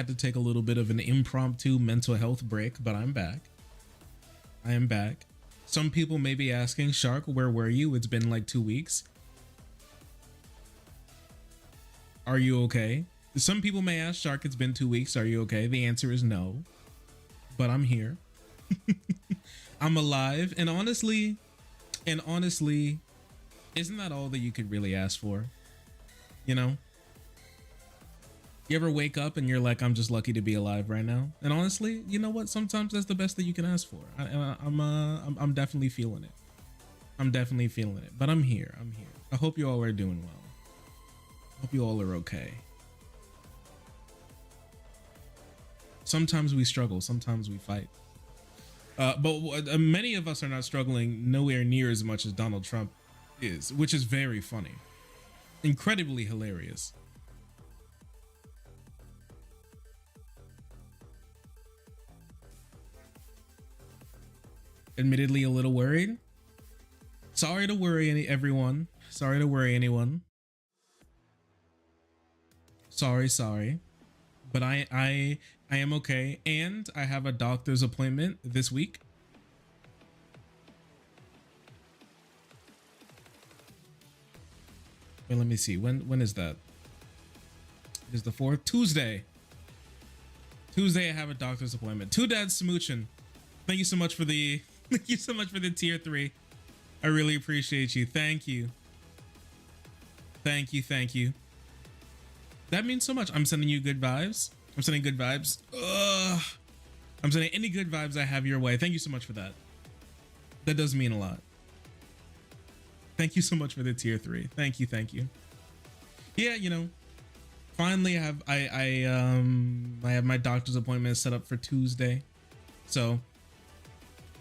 Had to take a little bit of an impromptu mental health break, but I'm back. I am back. Some people may be asking, Shark, where were you? It's been like 2 weeks. Are you okay? Some people may ask, Shark, it's been 2 weeks. Are you okay? The answer is no, but I'm here. I'm alive. And honestly, isn't that all that you could really ask for? You know? You ever wake up and you're like, I'm just lucky to be alive right now? And honestly, you know what? Sometimes that's the best that you can ask for. I'm definitely feeling it. I'm definitely feeling it. But I'm here. I'm here. I hope you all are doing well. Hope you all are okay. Sometimes we struggle. Sometimes we fight. But many of us are not struggling nowhere near as much as Donald Trump is, which is very funny. Incredibly hilarious. Admittedly, a little worried. Sorry to worry everyone. Sorry to worry anyone. Sorry. But I am okay, and I have a doctor's appointment this week. Wait, let me see. When is that? It is the 4th. Tuesday. Tuesday I have a doctor's appointment. Two Dads Smooching. Thank you so much for the tier 3. I really appreciate you. Thank you. Thank you. That means so much. I'm sending you good vibes. I'm sending good vibes. Ugh. I'm sending any good vibes I have your way. Thank you so much for that. That does mean a lot. Thank you so much for the tier 3. Thank you. Yeah, you know, finally I have my doctor's appointment set up for Tuesday. So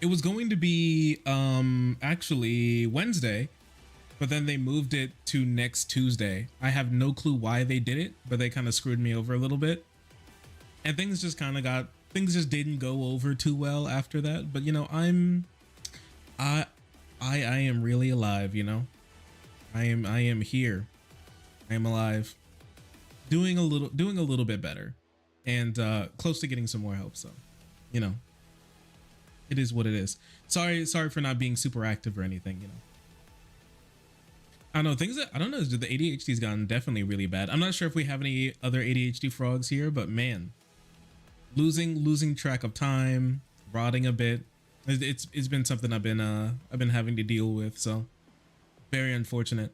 it was going to be actually Wednesday, but then they moved it to next Tuesday. I have no clue why they did it, but they kind of screwed me over a little bit. And things just didn't go over too well after that. But you know, I am really alive, you know. I am here. I am alive. Doing a little bit better. And close to getting some more help, so you know. It is what it is. Sorry for not being super active or anything, you know. I don't know, I don't know, the ADHD's gotten definitely really bad. I'm not sure if we have any other ADHD frogs here, but man, losing track of time, rotting a bit. It's been something I've been having to deal with, so very unfortunate.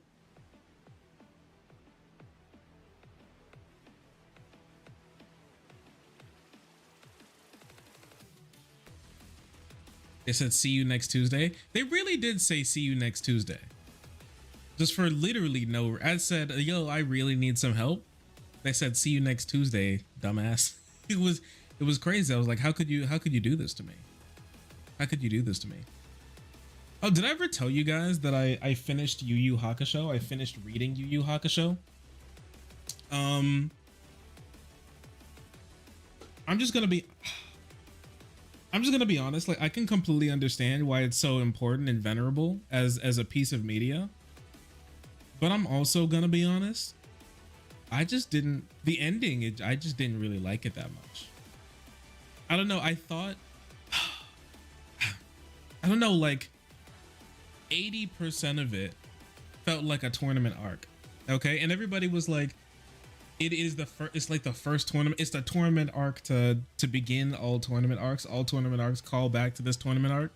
They said see you next Tuesday. They really did say see you next Tuesday. Just for literally no. I said, yo, I really need some help. They said see you next Tuesday, dumbass. It was crazy. I was like, how could you do this to me? How could you do this to me? Oh, did I ever tell you guys that I finished YuYu Hakusho? I finished reading YuYu Hakusho. I'm just gonna be honest. Like, I can completely understand why it's so important and venerable as a piece of media. But I'm also gonna be honest. I just didn't really like it that much. I don't know. I thought, I don't know, like 80% of it felt like a tournament arc. Okay. And everybody was like, it's like the first tournament. It's the tournament arc to begin all tournament arcs. All tournament arcs call back to this tournament arc.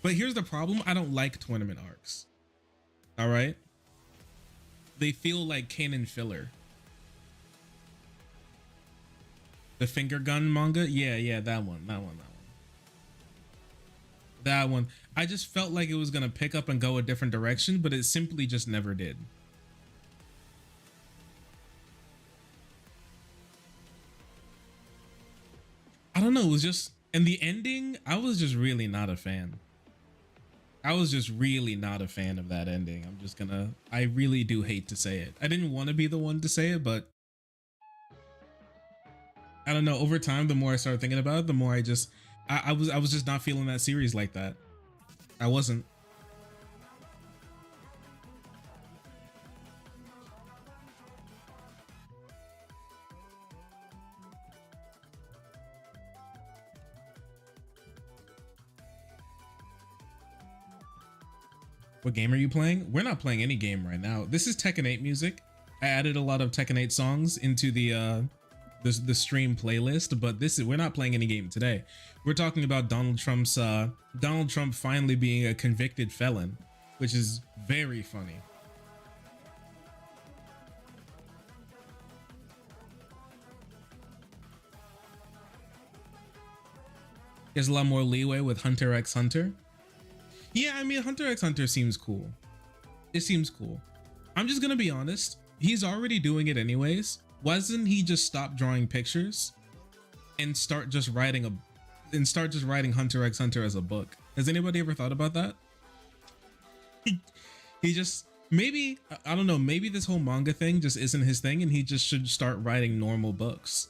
But here's the problem. I don't like tournament arcs. All right. They feel like canon filler. The finger gun manga? Yeah, that one. I just felt like it was gonna pick up and go a different direction, but it simply just never did. I don't know, it was just, and the ending, I was just really not a fan. I was just really not a fan of that ending. I really do hate to say it. I didn't want to be the one to say it, but I don't know, over time, the more I started thinking about it, the more I was just not feeling that series like that. I wasn't. What game are you playing? We're not playing any game right now. This is Tekken 8 music. I added a lot of Tekken 8 songs into the stream playlist, but we're not playing any game today. We're talking about Donald Trump finally being a convicted felon, which is very funny. There's a lot more leeway with Hunter x Hunter. Yeah, I mean, Hunter x Hunter seems cool. It seems cool. I'm just gonna be honest. He's already doing it anyways. Why doesn't he just stop drawing pictures and start just writing Hunter x Hunter as a book? Has anybody ever thought about that? He just, maybe, I don't know, maybe this whole manga thing just isn't his thing and he just should start writing normal books.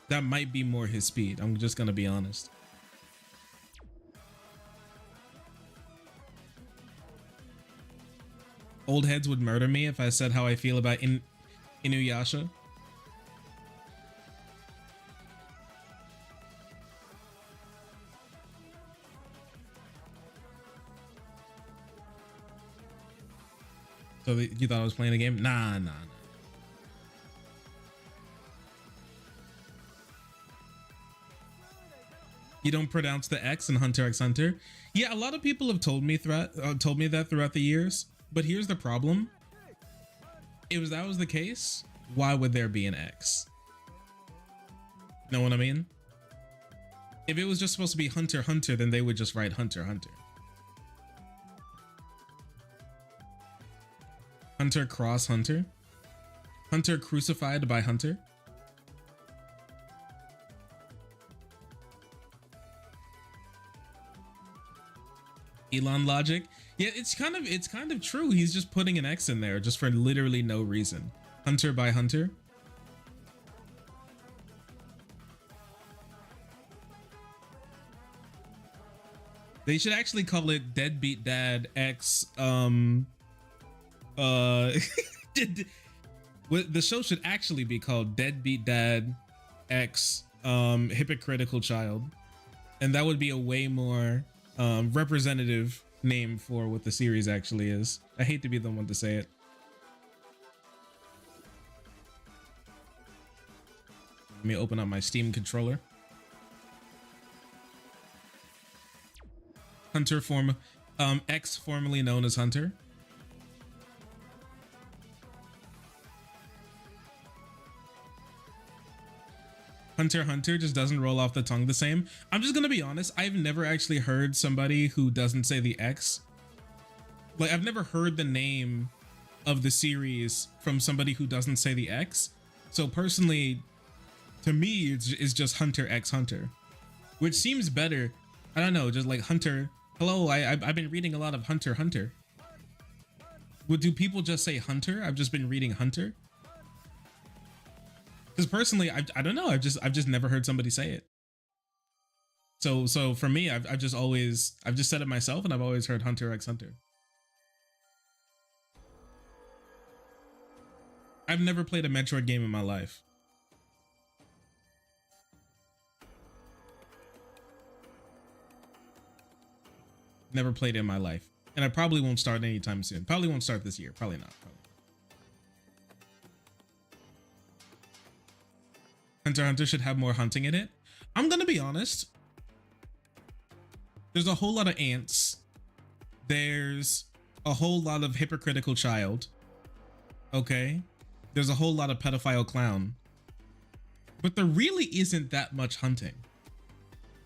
That might be more his speed. I'm just gonna be honest. Old heads would murder me if I said how I feel about Inuyasha. So you thought I was playing a game? Nah. You don't pronounce the X in Hunter x Hunter? Yeah, a lot of people have told me that throughout the years. But here's the problem. If that was the case, why would there be an X? Know what I mean? If it was just supposed to be Hunter Hunter, then they would just write Hunter Hunter. Hunter cross Hunter. Hunter crucified by Hunter. Elon logic. Yeah, it's kind of true. He's just putting an X in there just for literally no reason. Hunter by Hunter. They should actually call it Deadbeat Dad X the show should actually be called Deadbeat Dad X Hypocritical Child. And that would be a way more representative name for what the series actually is. I hate to be the one to say it. Let me open up my Steam controller. Hunter X formerly known as Hunter. Hunter Hunter just doesn't roll off the tongue the same. I'm just gonna be honest, I've never actually heard somebody who doesn't say the X. Like, I've never heard the name of the series from somebody who doesn't say the X. So personally, to me, it's just Hunter x Hunter, which seems better. I don't know, just like Hunter. Hello, I've been reading a lot of Hunter Hunter. Do people just say Hunter? I've just been reading Hunter. Because personally, I don't know. I've just never heard somebody say it. So for me, I've just said it myself, and I've always heard Hunter x Hunter. I've never played a Metroid game in my life. Never played it in my life, and I probably won't start anytime soon. Probably won't start this year. Probably not. Hunter x Hunter should have more hunting in it. I'm gonna be honest. There's a whole lot of ants. There's a whole lot of hypocritical child. Okay. There's a whole lot of pedophile clown. But there really isn't that much hunting.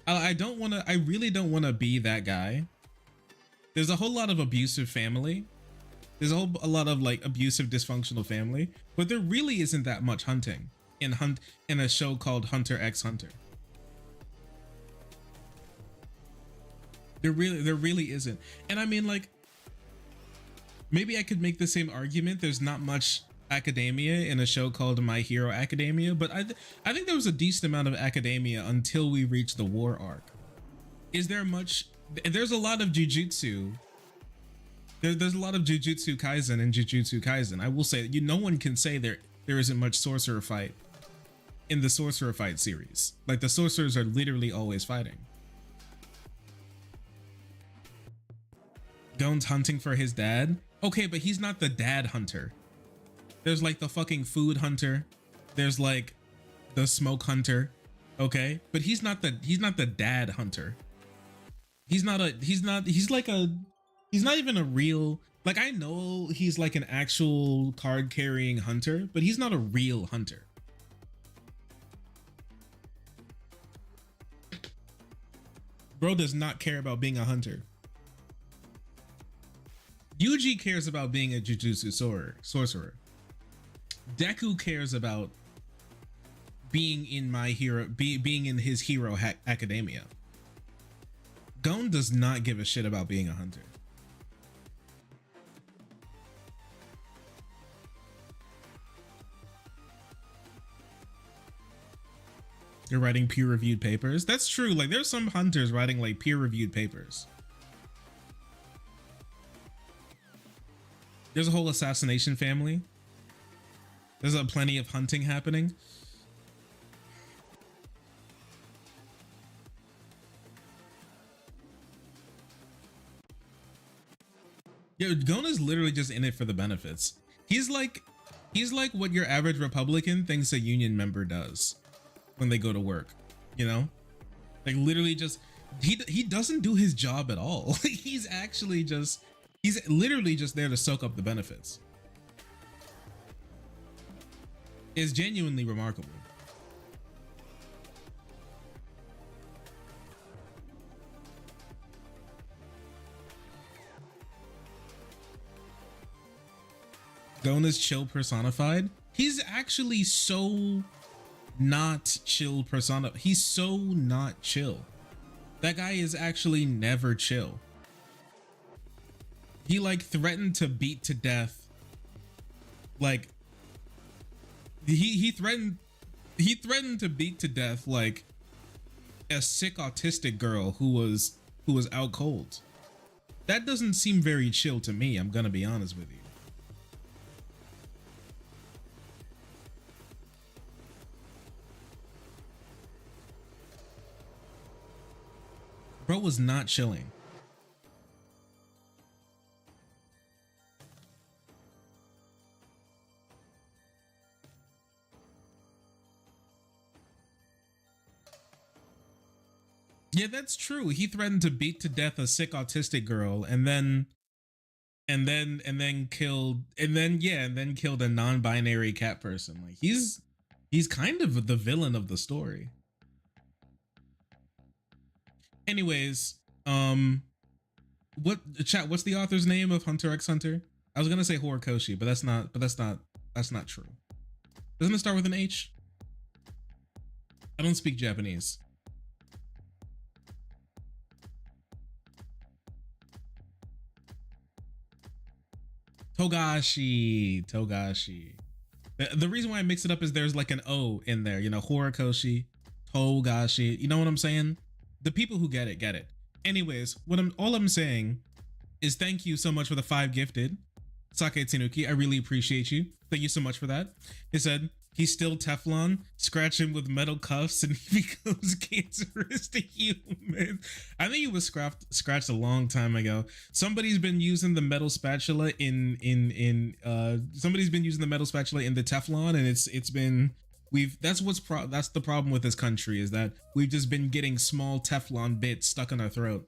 I really don't wanna be that guy. There's a whole lot of abusive family. There's a lot of like abusive, dysfunctional family, but there really isn't that much hunting in a show called Hunter x Hunter. There really isn't. And I mean, like, maybe I could make the same argument. There's not much academia in a show called My Hero Academia, but I think there was a decent amount of academia until we reached the war arc. Is there much? There's a lot of jujutsu. There's a lot of Jujutsu Kaisen and Jujutsu Kaisen. I will say that no one can say there isn't much sorcerer fight in the sorcerer fight series. Like, the sorcerers are literally always fighting. Gon's hunting for his dad. Okay, but he's not the dad hunter. There's like the fucking food hunter. There's like the smoke hunter. Okay, but he's not the dad hunter. He's not even a real, like, I know he's like an actual card carrying hunter, but he's not a real hunter. Bro does not care about being a hunter. Yuji cares about being a Jujutsu sorcerer. Deku cares about being in being in his hero academia. Gon does not give a shit about being a hunter. They're writing peer-reviewed papers. That's true. Like, there's some hunters writing like peer-reviewed papers. There's a whole assassination family. There's plenty of hunting happening. Yeah, Gon is literally just in it for the benefits. He's like what your average Republican thinks a union member does when they go to work, you know? Like, literally just, he doesn't do his job at all. He's literally just there to soak up the benefits. It's genuinely remarkable. Gon is chill personified. He's actually so not chill persona. He's so not chill. That guy is actually never chill. He like threatened to beat to death. Like he threatened to beat to death like a sick autistic girl who was out cold. That doesn't seem very chill to me, I'm gonna be honest with you. Bro was not chilling. Yeah, that's true. He threatened to beat to death a sick autistic girl and then killed a non-binary cat person. Like, he's kind of the villain of the story. Anyways, what's the author's name of Hunter x Hunter? I was gonna say Horikoshi, but that's not true. Doesn't it start with an H? I don't speak Japanese. Togashi. The reason why I mix it up is there's like an O in there, you know, Horikoshi, Togashi. You know what I'm saying? The people who get it. Anyways, all I'm saying is thank you so much for the 5 gifted. Sake Tsunuki, I really appreciate you. Thank you so much for that. He said he's still Teflon. Scratch him with metal cuffs and he becomes cancerous to humans. I think he was scratched a long time ago. Somebody's been using the metal spatula in the Teflon, and it's been that's the problem with this country, is that we've just been getting small Teflon bits stuck in our throat.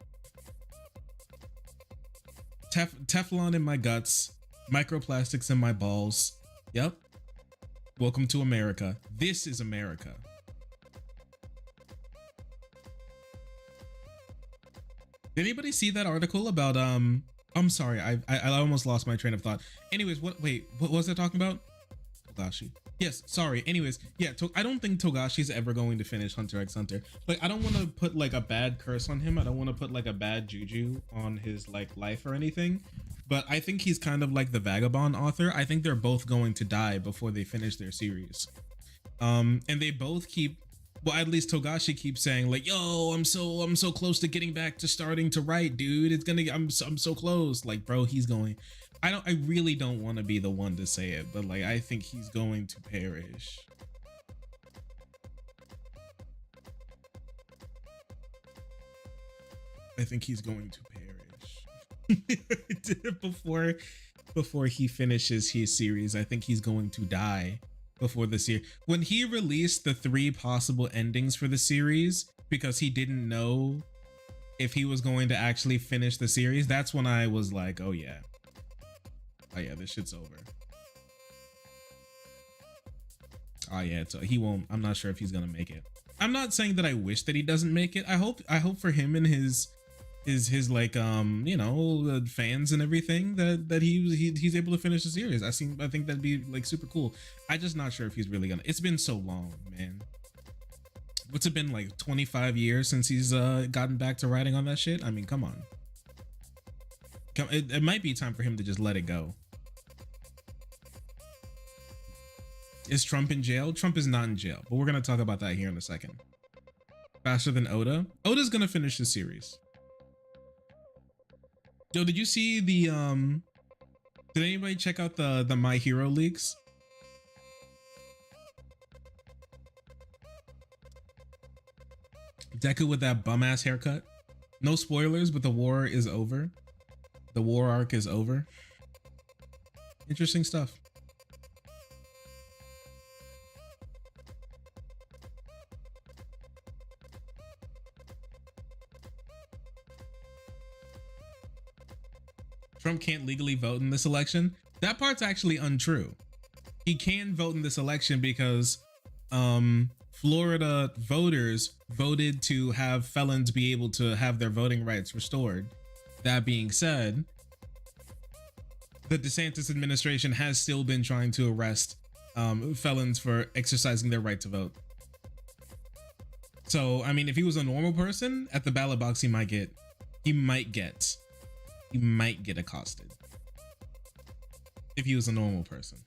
Teflon in my guts, microplastics in my balls. Yep. Welcome to America. This is America. Did anybody see that article about I'm sorry, I almost lost my train of thought. Anyways, what was I talking about? Togashi. Yes, sorry. Anyways, yeah, I don't think Togashi's ever going to finish Hunter x Hunter. Like, I don't want to put like a bad curse on him. I don't want to put like a bad juju on his like life or anything. But I think he's kind of like the vagabond author. I think they're both going to die before they finish their series. And they both keep, well, at least Togashi keeps saying like, yo, I'm so close to getting back to starting to write, dude. I'm so close. Like, bro, he's going. I really don't want to be the one to say it, but like, I think he's going to perish. I think he's going to perish. before before he finishes his series. I think he's going to die before the series. When he released the 3 possible endings for the series because he didn't know if he was going to actually finish the series, that's when I was like, oh yeah, this shit's over. Oh yeah, so he won't. I'm not sure if he's gonna make it. I'm not saying that I wish that he doesn't make it. I hope for him and his like you know, fans and everything that he's able to finish the series. I think that'd be like super cool. I just not sure if he's really gonna. It's been so long, man. What's it been, like 25 years since he's gotten back to writing on that shit? I mean, come on. It might be time for him to just let it go. Is Trump in jail? Trump is not in jail, but we're gonna talk about that here in a second. Faster than Oda? Oda's gonna finish the series. Yo, did you see the did anybody check out the My Hero leaks? Deku with that bum ass haircut. No spoilers, but the war is over. The war arc is over. Interesting stuff. Trump can't legally vote in this election. That part's actually untrue. He can vote in this election because Florida voters voted to have felons be able to have their voting rights restored. That being said, the DeSantis administration has still been trying to arrest felons for exercising their right to vote. So, I mean, if he was a normal person at the ballot box, he might get accosted if he was a normal person.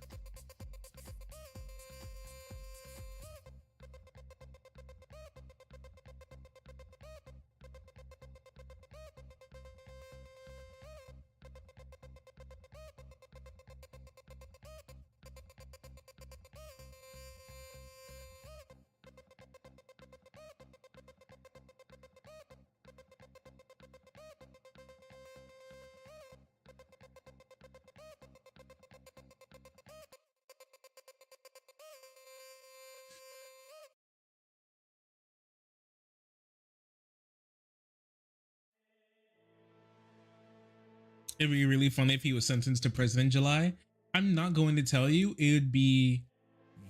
It'd be really funny if he was sentenced to prison in July. I'm not going to tell you. It would be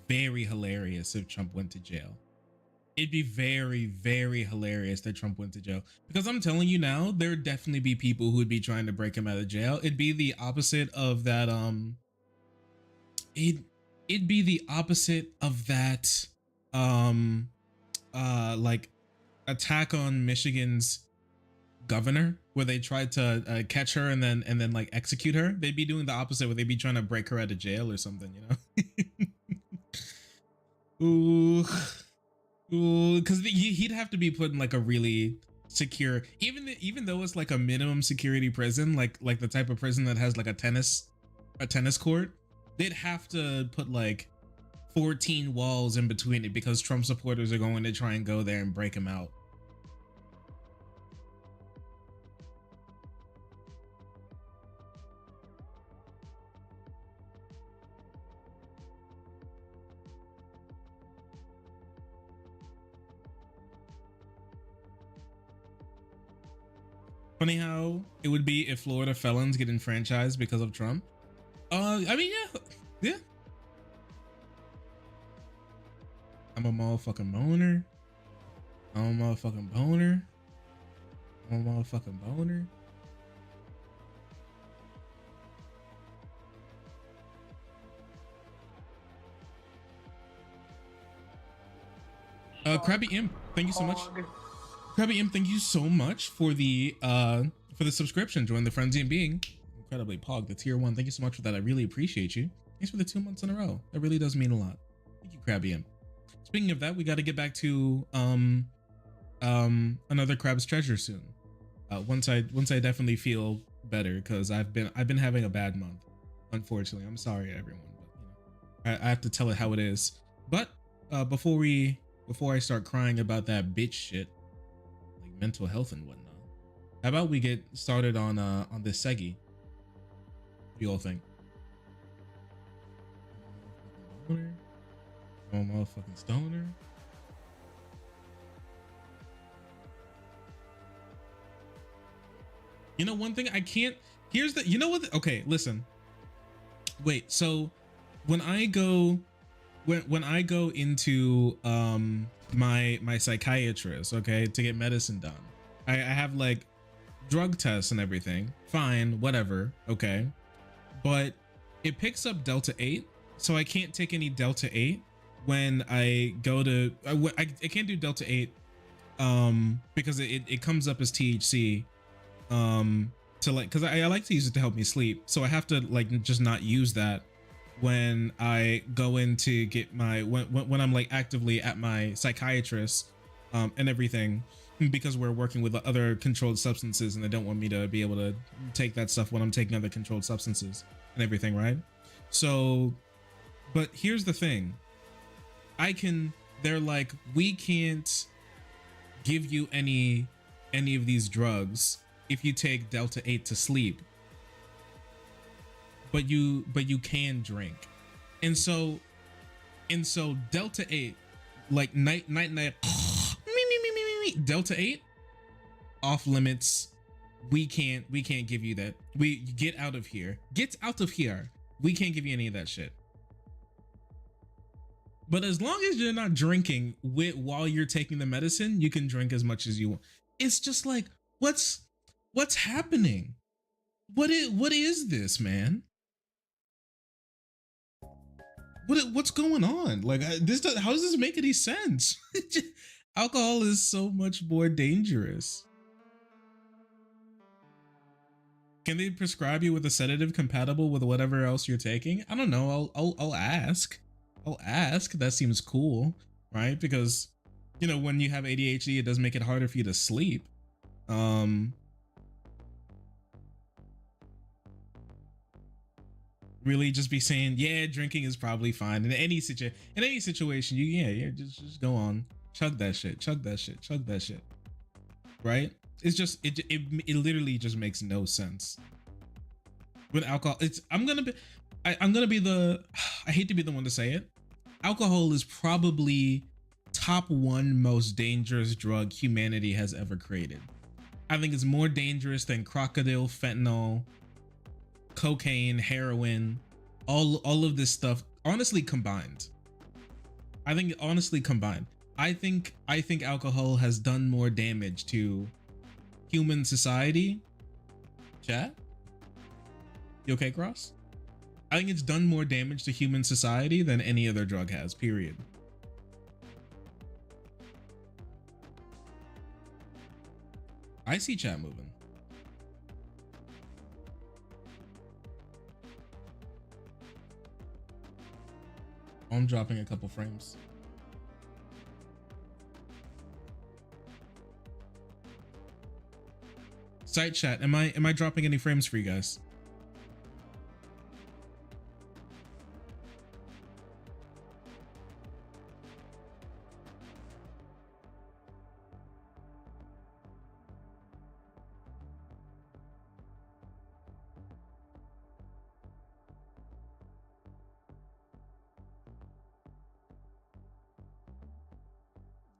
very hilarious if Trump went to jail. It'd be very, very hilarious that Trump went to jail. Because I'm telling you now, there would definitely be people who would be trying to break him out of jail. It'd be the opposite of that, it'd be the opposite of that, like attack on Michigan's governor, where they tried to catch her and then like execute her. They'd be doing the opposite, where they'd be trying to break her out of jail or something, you know. Ooh, because he'd have to be put in like a really secure, even though it's like a minimum security prison, like the type of prison that has like a tennis court. They'd have to put like 14 walls in between it because Trump supporters are going to try and go there and break him out. Funny how it would be if Florida felons get enfranchised because of Trump. I mean, yeah. I'm a motherfucking boner. Krabby Imp, thank you so much. Krabby Imp, thank you so much for the subscription. Join the frenzy and being incredibly pog, the tier 1. Thank you so much for that. I really appreciate you. Thanks for the 2 months in a row. That really does mean a lot. Thank you, Krabby Imp. Speaking of that, we got to get back to another Crab's Treasure soon. Once I definitely feel better, because I've been having a bad month, unfortunately. I'm sorry, everyone, but you know, I have to tell it how it is. But before I start crying about that bitch shit, mental health and whatnot, How about we get started on this Segi? What do you all think? Oh, motherfucking stoner. You know, one thing I can't. Here's the. You know what? Okay, listen. Wait. So when I go, when I go into my psychiatrist, okay, to get medicine done, I have like drug tests and everything. Fine, whatever. Okay, but it picks up Delta 8, so I can't take any Delta 8 when I go to. I can't do Delta 8 because it comes up as THC. To like, because I like to use it to help me sleep, so I have to like just not use that when I go in to get my when I'm like actively at my psychiatrist and everything, because we're working with other controlled substances and they don't want me to be able to take that stuff when I'm taking other controlled substances and everything, right? So, but here's the thing, they're like, we can't give you any of these drugs if you take Delta 8 to sleep, but you can drink. And so Delta 8, like night Delta 8 off limits. We can't give you that. We get out of here. We can't give you any of that shit. But as long as you're not drinking while you're taking the medicine, you can drink as much as you want. It's just like, what's happening? What is this, man? What's going on? Like, how does this make any sense? Alcohol is so much more dangerous. Can they prescribe you with a sedative compatible with whatever else you're taking? I don't know. I'll ask. That seems cool, right? Because, you know, when you have ADHD, it does make it harder for you to sleep. Really just be saying, yeah, drinking is probably fine in any situation. You just go on, chug that shit, right? It's just it literally just makes no sense. With alcohol, I'm gonna be the I hate to be the one to say it. Alcohol is probably top 1 most dangerous drug humanity has ever created. I think it's more dangerous than crocodile, fentanyl, cocaine, heroin, all of this stuff, honestly combined. I think alcohol has done more damage to human society. Chat? You okay, Cross? I think it's done more damage to human society than any other drug has, period. I see chat moving. I'm dropping a couple frames. Site chat, am I dropping any frames for you guys?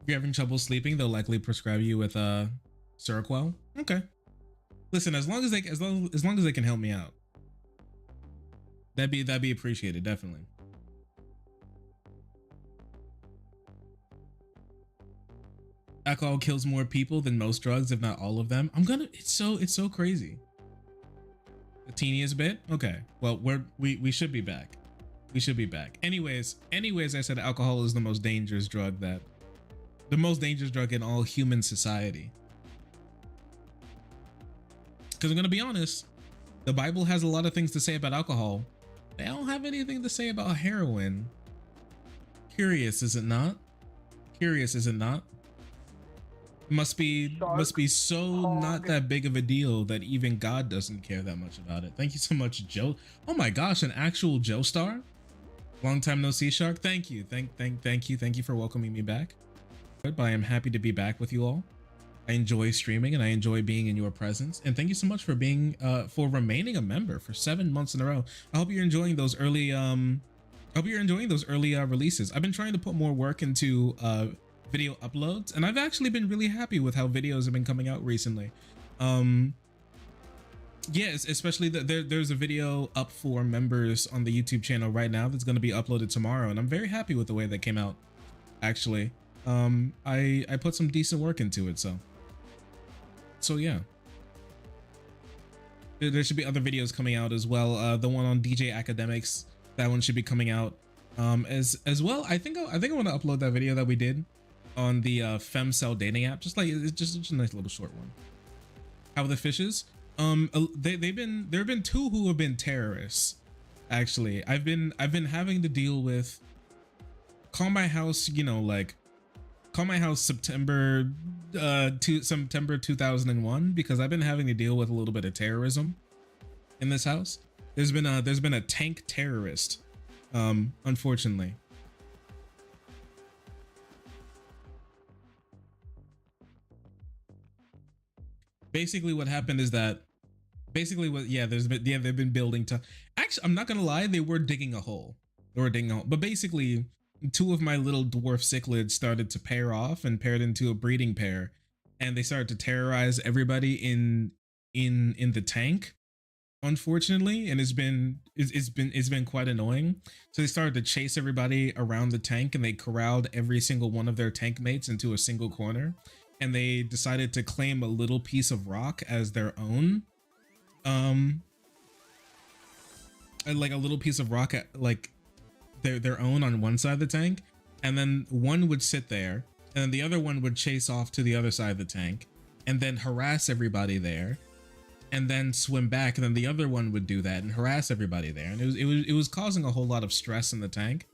If you're having trouble sleeping, they'll likely prescribe you with Seroquel. Okay. Listen, as long as they can help me out, that'd be appreciated, definitely. Alcohol kills more people than most drugs, if not all of them. It's so crazy. The teeniest bit? Okay. Well, we should be back. We should be back. Anyways, I said alcohol is the most dangerous drug in all human society. Because I'm gonna be honest, the Bible has a lot of things to say about alcohol. They don't have anything to say about heroin. Curious, is it not? Must be so not that big of a deal that even God doesn't care that much about it. Thank you so much, Joe. Oh my gosh, an actual Joe star. Long time no see, Shark. Thank you. Thank you for welcoming me back. But I am happy to be back with you all. I enjoy streaming and I enjoy being in your presence. And thank you so much for being for remaining a member for 7 months in a row. I hope you're enjoying those early releases. I've been trying to put more work into video uploads, and I've actually been really happy with how videos have been coming out recently. Yes, especially there's a video up for members on the YouTube channel right now that's going to be uploaded tomorrow, and I'm very happy with the way that came out. Actually, I put some decent work into it, so yeah. There should be other videos coming out as well. The one on DJ Academics, that one should be coming out as well. I think I want to upload that video that we did on the femcell dating app, just a nice little short one. How are the fishes? There have been 2 who have been terrorists. Actually, I've been having to deal with Call My House, you know, like Call My House September 2001, because I've been having to deal with a little bit of terrorism in this house. There's been a tank terrorist, unfortunately. Basically what happened is that they've been building to, actually, I'm not gonna lie, they were digging a hole, but basically 2 of my little dwarf cichlids started to pair off and paired into a breeding pair, and they started to terrorize everybody in the tank, unfortunately, and it's been quite annoying. So they started to chase everybody around the tank, and they corralled every single one of their tank mates into a single corner, and they decided to claim a little piece of rock as their own, like a little piece of rock like their own on one side of the tank, and then one would sit there, and then the other one would chase off to the other side of the tank and then harass everybody there, and then swim back, and then the other one would do that and harass everybody there, and it was causing a whole lot of stress in the tank.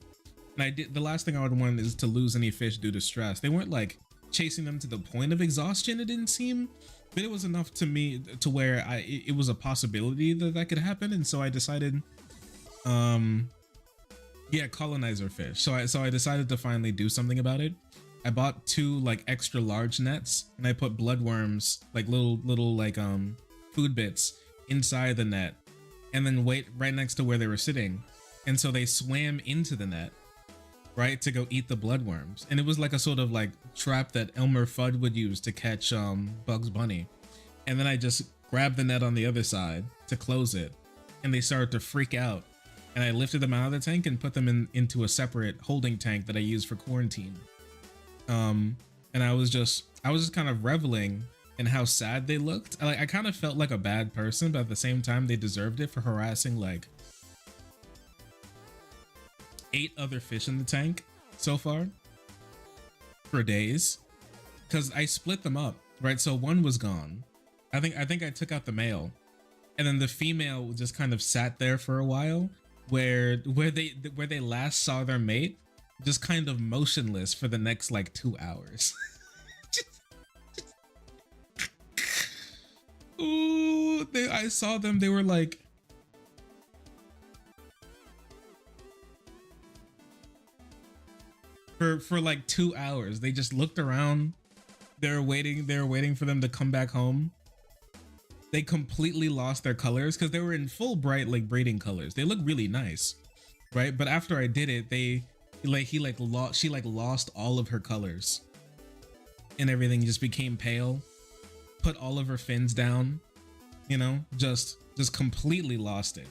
And the last thing I would want is to lose any fish due to stress. They weren't like chasing them to the point of exhaustion, it didn't seem, but it was enough to me to where it was a possibility that could happen. And so I decided, yeah, colonizer fish. So I decided to finally do something about it. I bought 2 like extra large nets, and I put bloodworms, like little like food bits, inside the net, and then wait right next to where they were sitting, and so they swam into the net, right, to go eat the bloodworms. And it was like a sort of like trap that Elmer Fudd would use to catch Bugs Bunny. And then I just grabbed the net on the other side to close it, and they started to freak out, and I lifted them out of the tank and put them into a separate holding tank that I use for quarantine. And I was just kind of reveling in how sad they looked. I kind of felt like a bad person, but at the same time they deserved it for harassing like 8 other fish in the tank so far for days, because I split them up, right? So one was gone. I think I took out the male, and then the female just kind of sat there for a while, where they last saw their mate, just kind of motionless for the next like 2 hours. Ooh, I saw them. They were like, for like 2 hours, they just looked around. They were waiting for them to come back home. They completely lost their colors, because they were in full bright like breeding colors. They look really nice, right? But after I did it, she lost all of her colors, and everything just became pale. Put all of her fins down, you know, just completely lost it.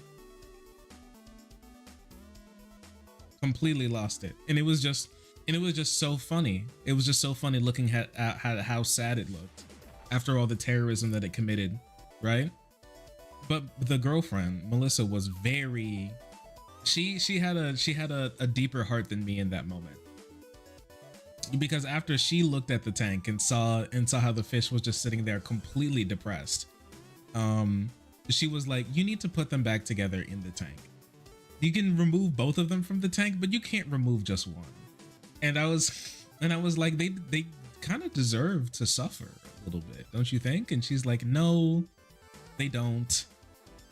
Completely lost it. And it was just so funny. It was just so funny looking at how sad it looked after all the terrorism that it committed, right? But the girlfriend, Melissa, was very, she had a deeper heart than me in that moment. Because after she looked at the tank and saw how the fish was just sitting there completely depressed, she was like, you need to put them back together in the tank. You can remove both of them from the tank, but you can't remove just one. And I was like, they kind of deserve to suffer a little bit, don't you think? And she's like, no, they don't.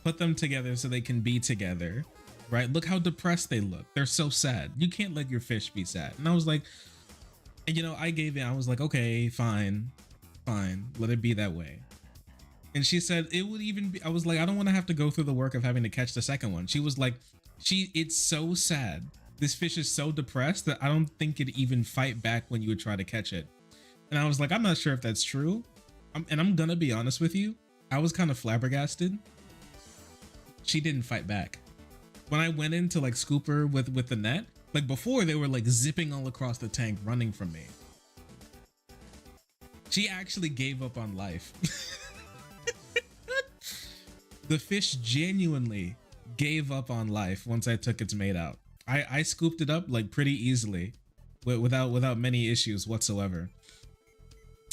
Put them together so they can be together, right? Look how depressed they look. They're so sad. You can't let your fish be sad. And I was like, you know, I was like, okay, fine, fine. Let it be that way. And she said it would even be, I was like, I don't want to have to go through the work of having to catch the second one. She was like, it's so sad. This fish is so depressed that I don't think it'd even fight back when you would try to catch it. And I was like, I'm not sure if that's true. And I'm gonna be honest with you. I was kind of flabbergasted. She didn't fight back. When I went in to like scoop her with the net, like before they were like zipping all across the tank running from me. She actually gave up on life. The fish genuinely gave up on life once I took its mate out. I scooped it up like pretty easily without many issues whatsoever.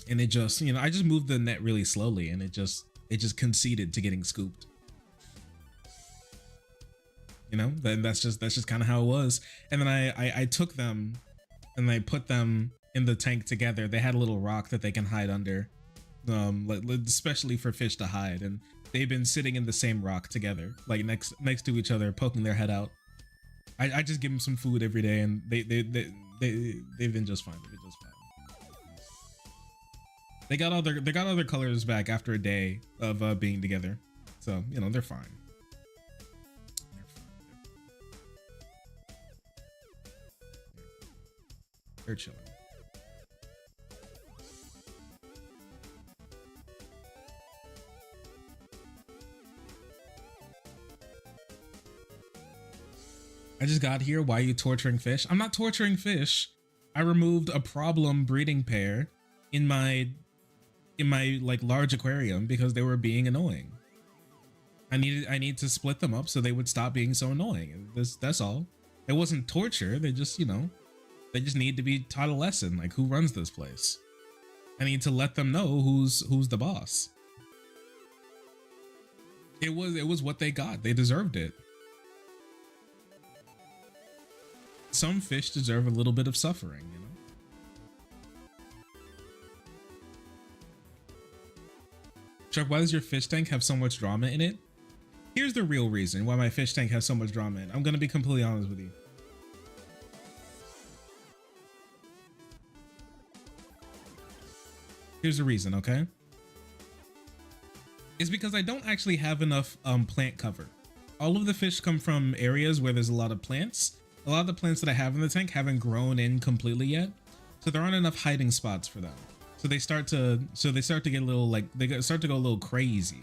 And it just, you know, I just moved the net really slowly and it just conceded to getting scooped. You know, then that's just kind of how it was. And then I took them and I put them in the tank together. They had a little rock that they can hide under, especially for fish to hide. And they've been sitting in the same rock together, like next to each other, poking their head out. I just give them some food every day, and they've been just fine. They've been just fine. They got all their colors back after a day of being together, so you know they're fine. They're chilling. I just got here. Why are you torturing fish? I'm not torturing fish. I removed a problem breeding pair in my like large aquarium because they were being annoying. I need to split them up so they would stop being so annoying. That's all. It wasn't torture. They just, you know, they just need to be taught a lesson, like who runs this place. I need to let them know who's the boss. It was what they got. They deserved it. Some fish deserve a little bit of suffering, you know. Chuck, why does your fish tank have so much drama in it? Here's the real reason why my fish tank has so much drama in it. I'm gonna be completely honest with you. Here's the reason, okay? It's because I don't actually have enough plant cover. All of the fish come from areas where there's a lot of plants. A lot of the plants that I have in the tank haven't grown in completely yet, so there aren't enough hiding spots for them. So they start to get a little like start to go a little crazy.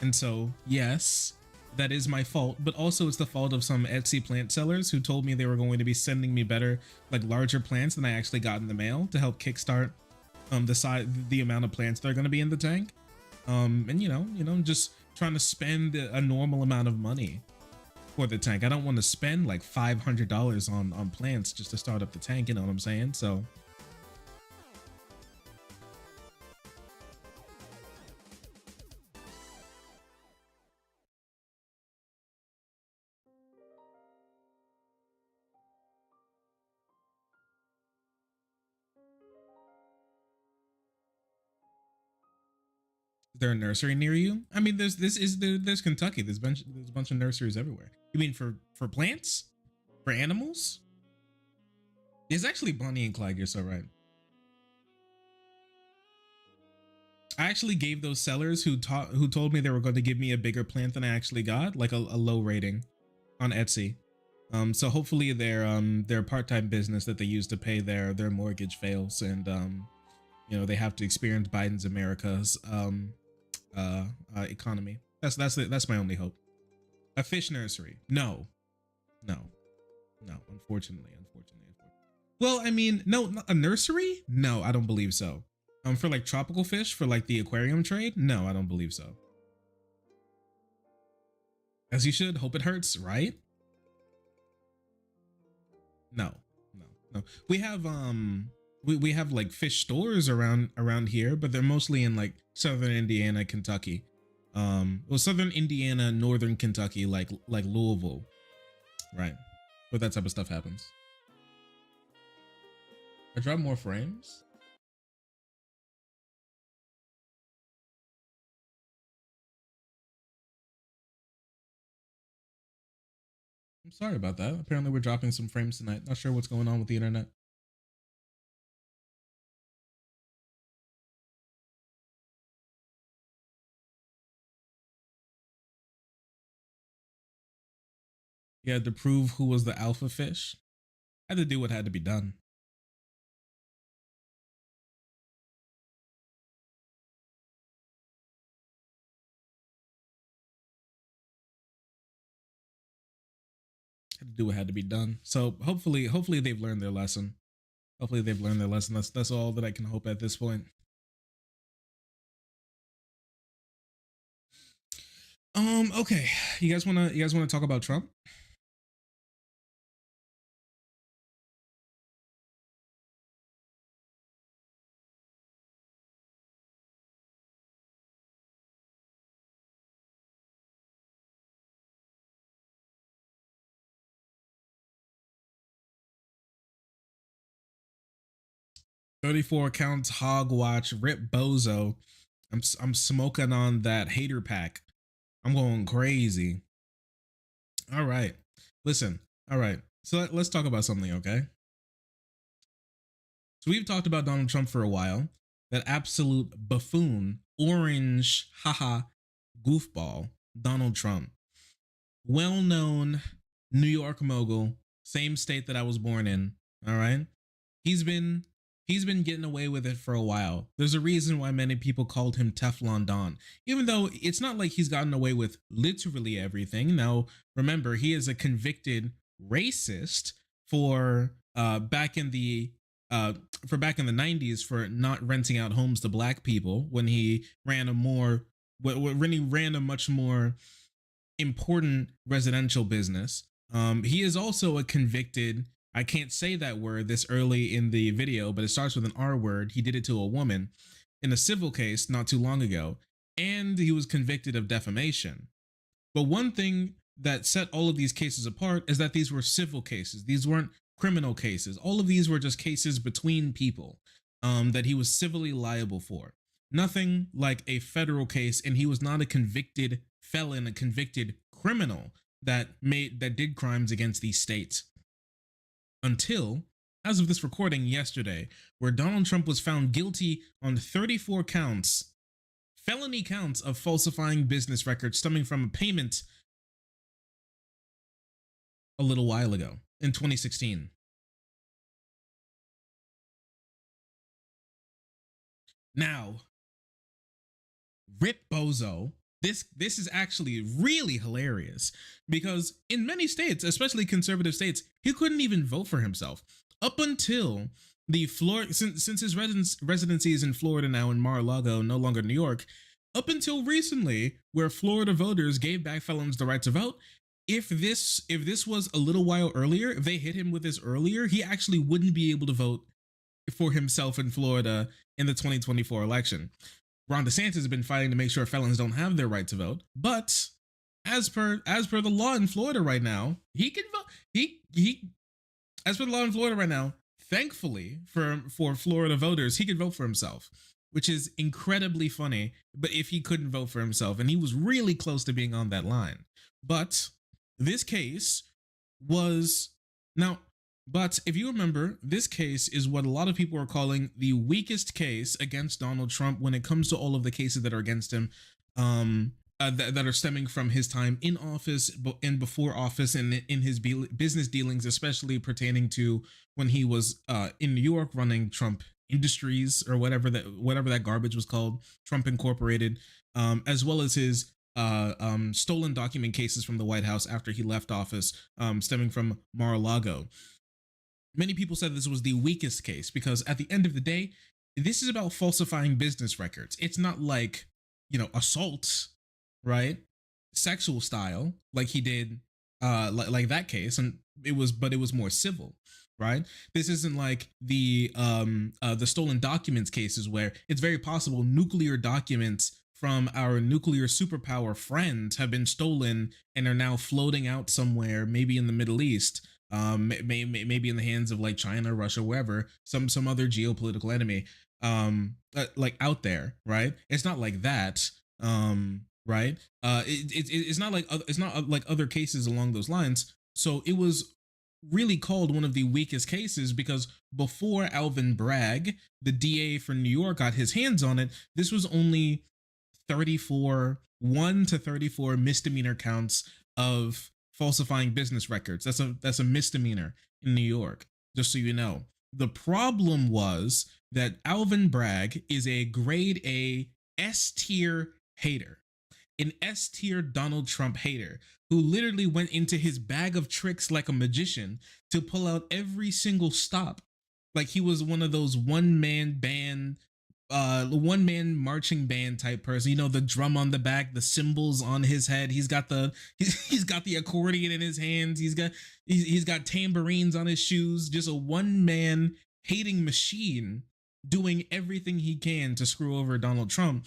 And so yes, that is my fault, but also it's the fault of some Etsy plant sellers who told me they were going to be sending me better, like larger plants than I actually got in the mail to help kickstart the amount of plants that are going to be in the tank. And you know, just trying to spend a normal amount of money for the tank. I don't want to spend like $500 on plants just to start up the tank, you know what I'm saying? So is there a nursery near you? I mean, there's Kentucky. There's a bunch of nurseries everywhere. You mean for plants? For animals? It's actually Bonnie and Clyde. You're so right. I actually gave those sellers who told me they were going to give me a bigger plant than I actually got, like a low rating on Etsy. So hopefully their part-time business that they use to pay their mortgage fails, and you know, they have to experience Biden's America's economy. That's my only hope. A fish nursery? No. Unfortunately. Well, I mean, no, a nursery? No, I don't believe so. For like tropical fish, for like the aquarium trade? No, I don't believe so. As you should. Hope it hurts, right? No. We have we have like fish stores around here, but they're mostly in like southern Indiana, Kentucky. Well, southern Indiana, northern Kentucky, like Louisville, right? Where that type of stuff happens. I drop more frames. I'm sorry about that. Apparently we're dropping some frames tonight. Not sure what's going on with the internet. He had to prove who was the alpha fish. Had to do what had to be done. Had to do what had to be done. So hopefully they've learned their lesson. Hopefully they've learned their lesson. That's all that I can hope at this point. Okay. You guys wanna talk about Trump? 34 counts hog watch, rip bozo. I'm smoking on that hater pack. I'm going crazy. All right. Listen. All right. So let's talk about something, okay? So we've talked about Donald Trump for a while. That absolute buffoon, orange, haha, goofball, Donald Trump. Well known New York mogul, same state that I was born in. All right. He's been he's been getting away with it for a while. There's a reason why many people called him Teflon Don, even though it's not like he's gotten away with literally everything. Now, remember, he is a convicted racist for back in the uh back in the 90s for not renting out homes to black people when he ran a more when he ran a much more important residential business. He is also a convicted, I can't say that word this early in the video, but it starts with an R word. He did it to a woman in a civil case not too long ago, and he was convicted of defamation. But one thing that set all of these cases apart is that these were civil cases. These weren't criminal cases. All of these were just cases between people that he was civilly liable for. Nothing like a federal case, and he was not a convicted felon, a convicted criminal that did crimes against these states. Until, as of this recording yesterday, where Donald Trump was found guilty on 34 counts, felony counts of falsifying business records stemming from a payment a little while ago in 2016. Now, Rip Bozo, this is actually really hilarious because in many states, especially conservative states, he couldn't even vote for himself up until the Florida since his residency is in Florida now in Mar-a-Lago, no longer New York. Up until recently, where Florida voters gave back felons the right to vote, if this was a little while earlier, if they hit him with this earlier, he actually wouldn't be able to vote for himself in Florida in the 2024 election. Ron DeSantis has been fighting to make sure felons don't have their right to vote, but as per the law in Florida right now, he can vote. He as per the law in Florida right now, thankfully for Florida voters, he could vote for himself, which is incredibly funny. But if he couldn't vote for himself, and he was really close to being on that line, but this case was now. But if you remember, this case is what a lot of people are calling the weakest case against Donald Trump when it comes to all of the cases that are against him, that are stemming from his time in office and before office, and in his business dealings, especially pertaining to when he was in New York running Trump Industries or whatever that garbage was called, Trump Incorporated, as well as his stolen document cases from the White House after he left office, stemming from Mar-a-Lago. Many people said this was the weakest case because at the end of the day, this is about falsifying business records. It's not like, assault, right? Sexual style, like he did, like that case, and but it was more civil, right? This isn't like the stolen documents cases where it's very possible nuclear documents from our nuclear superpower friends have been stolen and are now floating out somewhere, maybe in the Middle East, maybe in the hands of like China, Russia, wherever, some other geopolitical enemy, like out there, right? It's not like that, right? It's not like other cases along those lines. So it was really called one of the weakest cases because before Alvin Bragg, the DA for New York, got his hands on it, this was only 1 to 34 misdemeanor counts of falsifying business records. That's a misdemeanor in New York, just so you know. The problem was that Alvin Bragg is a grade A S tier hater, an S tier Donald Trump hater who literally went into his bag of tricks like a magician to pull out every single stop. Like he was one of those one man marching band type person. You know, the drum on the back, the cymbals on his head. He's got the accordion in his hands. He's got tambourines on his shoes. Just a one man hating machine doing everything he can to screw over Donald Trump.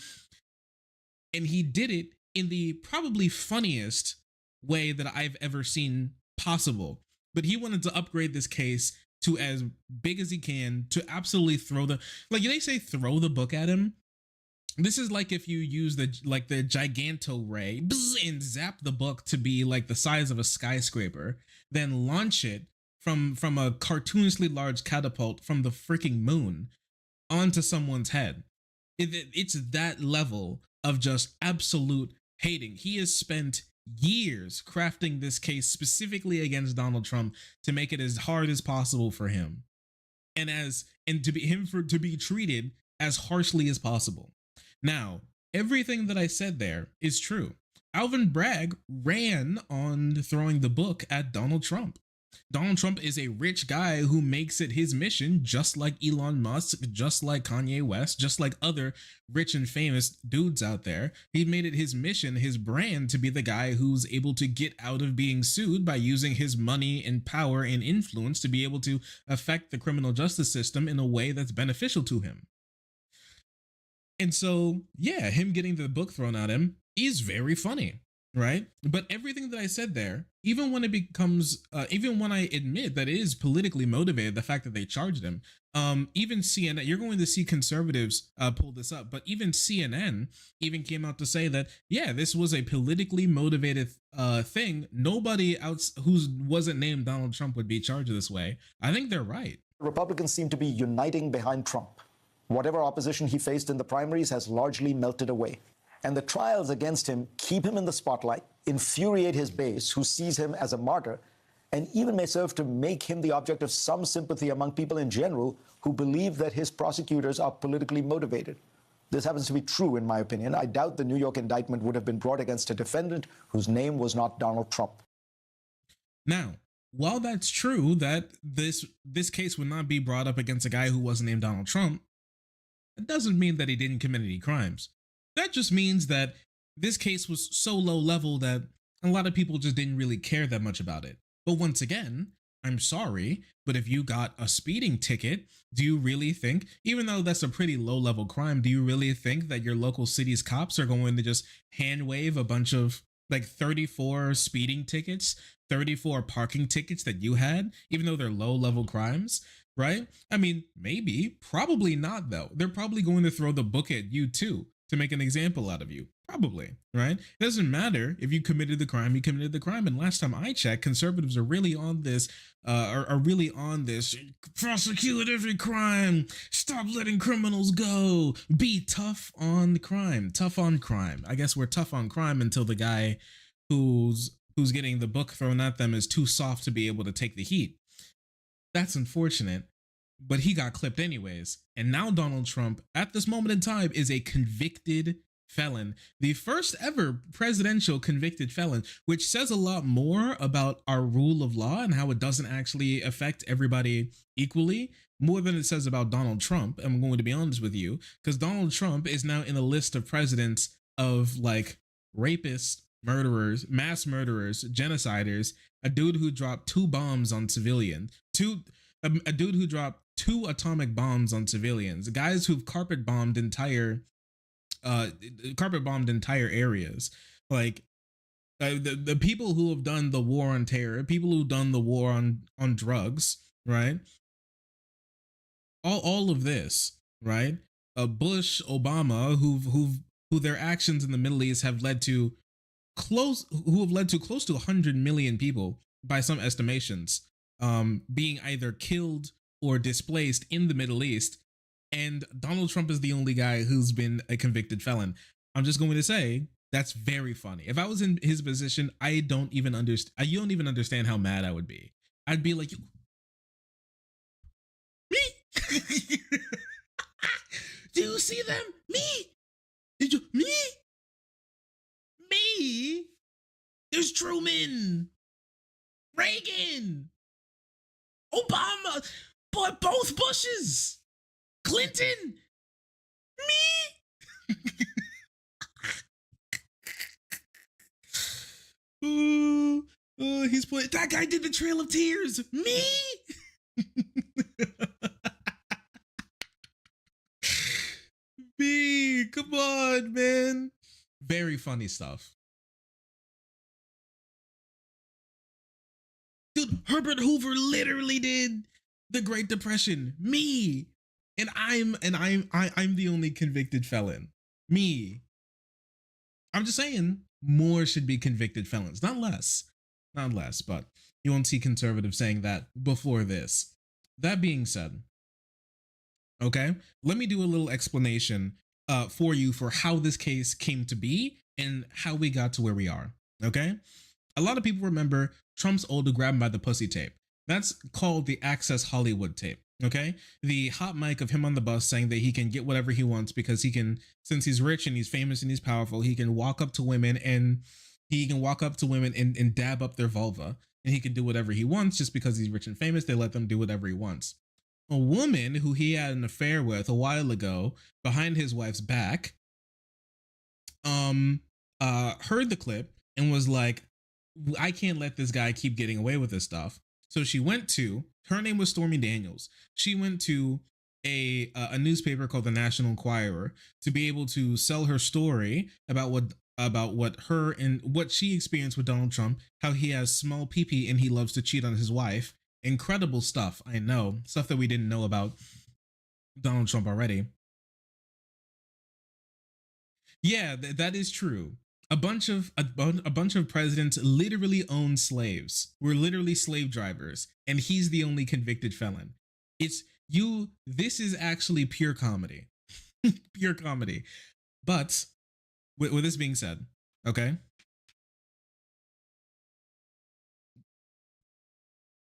And he did it in the probably funniest way that I've ever seen possible. But he wanted to upgrade this case to as big as he can to absolutely throw the, like they say, throw the book at him. This is like if you use the giganto ray and zap the book to be like the size of a skyscraper, then launch it from a cartoonishly large catapult from the freaking moon onto someone's head. It's that level of just absolute hating. He has spent years crafting this case specifically against Donald Trump to make it as hard as possible for him, and to be treated as harshly as possible. Now, everything that I said there is true. Alvin Bragg ran on throwing the book at Donald Trump. Donald Trump is a rich guy who makes it his mission, just like Elon Musk, just like Kanye West, just like other rich and famous dudes out there. He made it his mission, his brand, to be the guy who's able to get out of being sued by using his money and power and influence to be able to affect the criminal justice system in a way that's beneficial to him. And so, yeah, him getting the book thrown at him is very funny, right? But everything that I said there, even when it becomes, even when I admit that it is politically motivated, the fact that they charged him, even CNN, you're going to see conservatives pull this up, but even CNN even came out to say that, yeah, this was a politically motivated thing. Nobody else who wasn't named Donald Trump would be charged this way. I think they're right. Republicans seem to be uniting behind Trump. Whatever opposition he faced in the primaries has largely melted away. And the trials against him keep him in the spotlight, infuriate his base, who sees him as a martyr, and even may serve to make him the object of some sympathy among people in general who believe that his prosecutors are politically motivated. This happens to be true, in my opinion. I doubt the New York indictment would have been brought against a defendant whose name was not Donald Trump. Now, while that's true that this case would not be brought up against a guy who wasn't named Donald Trump, it doesn't mean that he didn't commit any crimes. That just means that this case was so low level that a lot of people just didn't really care that much about it. But once again, I'm sorry, but if you got a speeding ticket, do you really think, even though that's a pretty low level crime, do you really think that your local city's cops are going to just hand wave a bunch of like 34 speeding tickets, 34 parking tickets that you had, even though they're low level crimes? Right? I mean, maybe, probably not though. They're probably going to throw the book at you too to make an example out of you. Probably, right? It doesn't matter if you committed the crime, you committed the crime. And last time I checked, conservatives are really on this, prosecute every crime, stop letting criminals go, be tough on crime, tough on crime. I guess we're tough on crime until the guy who's getting the book thrown at them is too soft to be able to take the heat. That's unfortunate, but he got clipped anyways. And now Donald Trump, at this moment in time, is a convicted felon, the first ever presidential convicted felon, which says a lot more about our rule of law and how it doesn't actually affect everybody equally, more than it says about Donald Trump. I'm going to be honest with you, because Donald Trump is now in a list of presidents of like rapists, murderers, mass murderers, genociders, a dude who dropped 2 bombs on civilians, a dude who dropped 2 atomic bombs on civilians, guys who've carpet bombed entire areas, like the people who have done the war on terror, people who've done the war on drugs, right? All of this, right? Bush, Obama, who their actions in the Middle East have led to close to 100 million people by some estimations, being either killed or displaced in the Middle East. And Donald Trump is the only guy who's been a convicted felon. I'm just going to say, That's very funny. If I was in his position, I don't even understand. You don't even understand how mad I would be. I'd be like, me? Do you see them? Me? Did you? Me? Me? There's Truman, Reagan, Obama, but both Bushes, Clinton, me. He's put that guy did the Trail of Tears. Me. Me. Come on, man. Very funny stuff. Dude, Herbert Hoover literally did the Great Depression. Me. And I'm the only convicted felon. Me. I'm just saying more should be convicted felons, not less. Not less, but you won't see conservatives saying that before this. That being said, okay, let me do a little explanation for you for how this case came to be and how we got to where we are. Okay, a lot of people remember Trump's old grab by the pussy tape. That's called the Access Hollywood tape. Okay, the hot mic of him on the bus saying that he can get whatever he wants because he can, since he's rich and he's famous and he's powerful, he can walk up to women and dab up their vulva, and he can do whatever he wants just because he's rich and famous. They let them do whatever he wants. A woman who he had an affair with a while ago behind his wife's back heard the clip and was like, I can't let this guy keep getting away with this stuff. So she went to, her name was Stormy Daniels. She went to a newspaper called the National Enquirer to be able to sell her story about what her and what she experienced with Donald Trump, how he has small pee-pee and he loves to cheat on his wife. Incredible stuff. I know, stuff that we didn't know about Donald Trump already. Yeah, that is true. A bunch of presidents literally own slaves. We're literally slave drivers, and he's the only convicted felon. It's you. This is actually pure comedy, pure comedy. But with this being said, okay.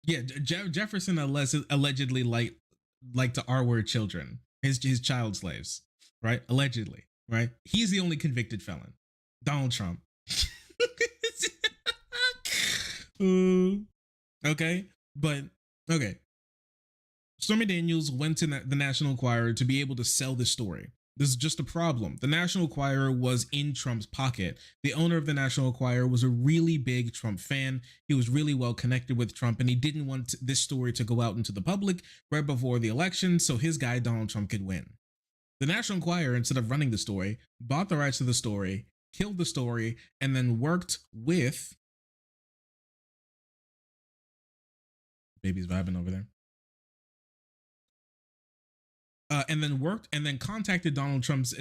Yeah, Jefferson allegedly liked to R-word children, his child slaves, right? Allegedly, right? He's the only convicted felon. Donald Trump. Okay, but okay. Stormy Daniels went to the National Enquirer to be able to sell this story. This is just a problem. The National Enquirer was in Trump's pocket. The owner of the National Enquirer was a really big Trump fan. He was really well connected with Trump, and he didn't want this story to go out into the public right before the election so his guy Donald Trump could win. The National Enquirer, instead of running the story, bought the rights to the story, killed the story, and then worked with... Baby's vibing over there. And then contacted Donald Trump's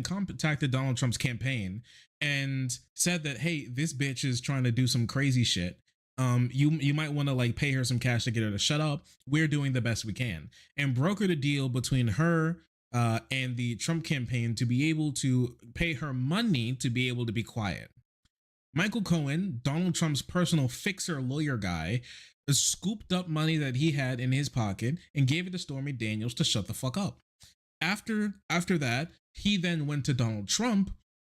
contacted Donald Trump's campaign and said that, hey, this bitch is trying to do some crazy shit. You might want to like pay her some cash to get her to shut up. We're doing the best we can, and brokered a deal between her and the Trump campaign to be able to pay her money to be able to be quiet. Michael Cohen, Donald Trump's personal fixer lawyer guy, scooped up money that he had in his pocket and gave it to Stormy Daniels to shut the fuck up. After that, he then went to Donald Trump,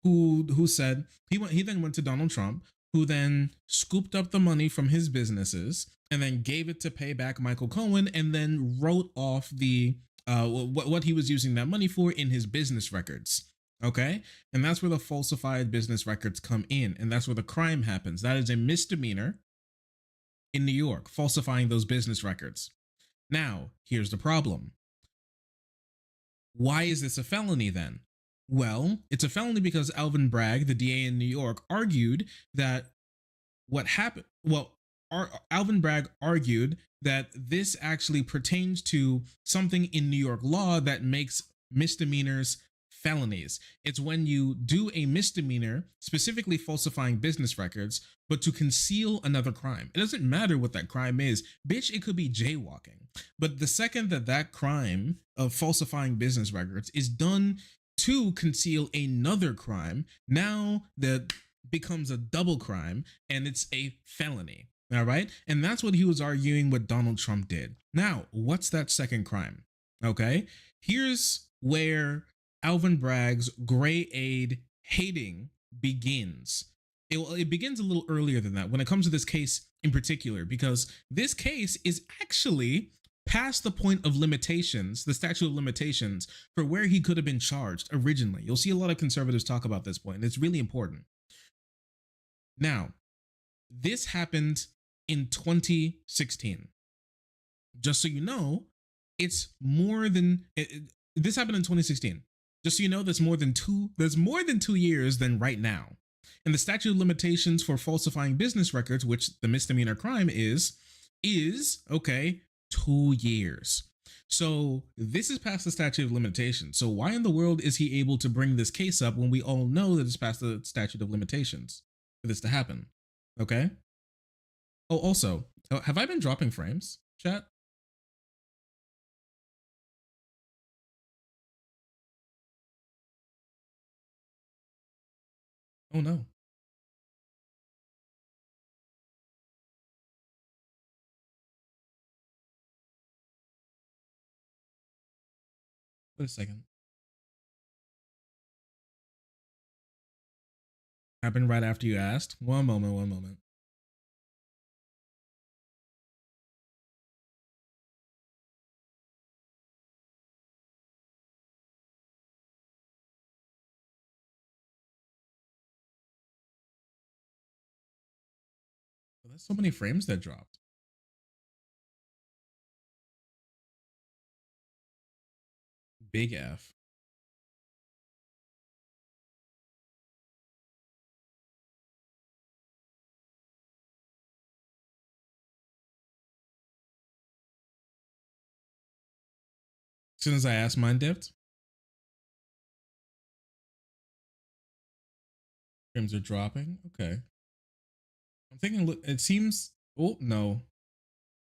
who then went to Donald Trump, who then scooped up the money from his businesses and then gave it to pay back Michael Cohen, and then wrote off the what he was using that money for in his business records. Okay, and that's where the falsified business records come in, and that's where the crime happens. That is a misdemeanor in New York, falsifying those business records. Now, here's the problem. Why is this a felony then? Well, it's a felony because Alvin Bragg, the DA in New York, argued that Alvin Bragg argued that this actually pertains to something in New York law that makes misdemeanors felonies. It's when you do a misdemeanor, specifically falsifying business records, but to conceal another crime. It doesn't matter what that crime is. Bitch, it could be jaywalking. But the second that crime of falsifying business records is done to conceal another crime. Now that becomes a double crime and it's a felony. All right. And that's what he was arguing what Donald Trump did. Now, what's that second crime? Okay. Here's where Alvin Bragg's gray aid hating begins. It begins a little earlier than that when it comes to this case in particular, because this case is actually past the point of limitations, the statute of limitations for where he could have been charged originally. You'll see a lot of conservatives talk about this point. It's really important. Now, this happened in 2016. Just so you know, it's more than this happened in 2016. Just so you know, there's more than 2 years than right now. And the statute of limitations for falsifying business records, which the misdemeanor crime is okay, 2 years. So this is past the statute of limitations. So why in the world is he able to bring this case up when we all know that it's past the statute of limitations for this to happen? Okay. Oh, also, have I been dropping frames, chat? Oh no. Wait a second. Happened right after you asked. One moment. Well, there's so many frames that dropped. Big F. As soon as I asked, mine dipped. Frames are dropping. Okay. I'm thinking, look, it seems. Oh, no.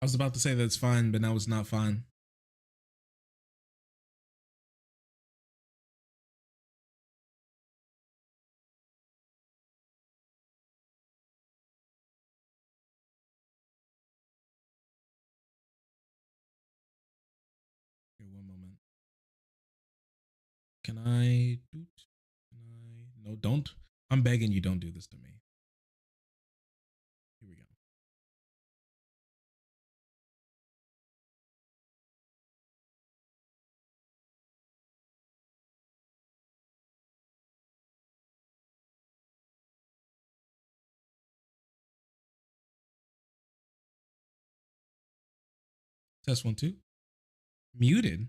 I was about to say that's fine, but now it's not fine. Here, one moment. Can I? No, don't. I'm begging you, don't do this to me. Here we go. Test 1, 2. Muted.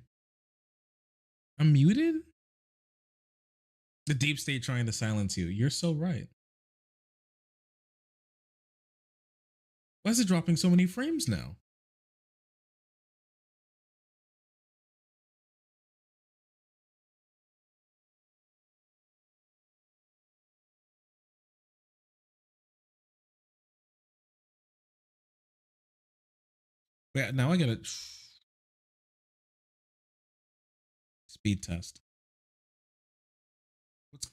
I'm muted? The deep state trying to silence you. You're so right. Why is it dropping so many frames now? Wait, now I gotta speed test. What's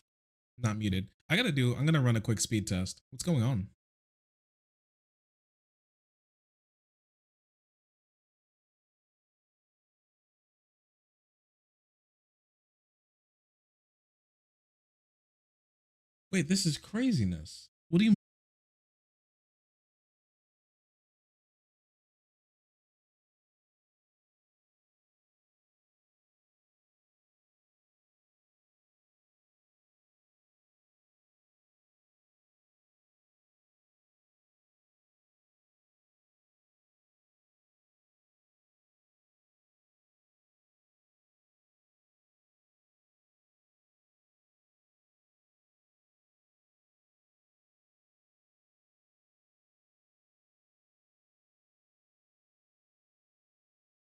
not muted? I'm gonna run a quick speed test. What's going on? Wait, this is craziness. What do you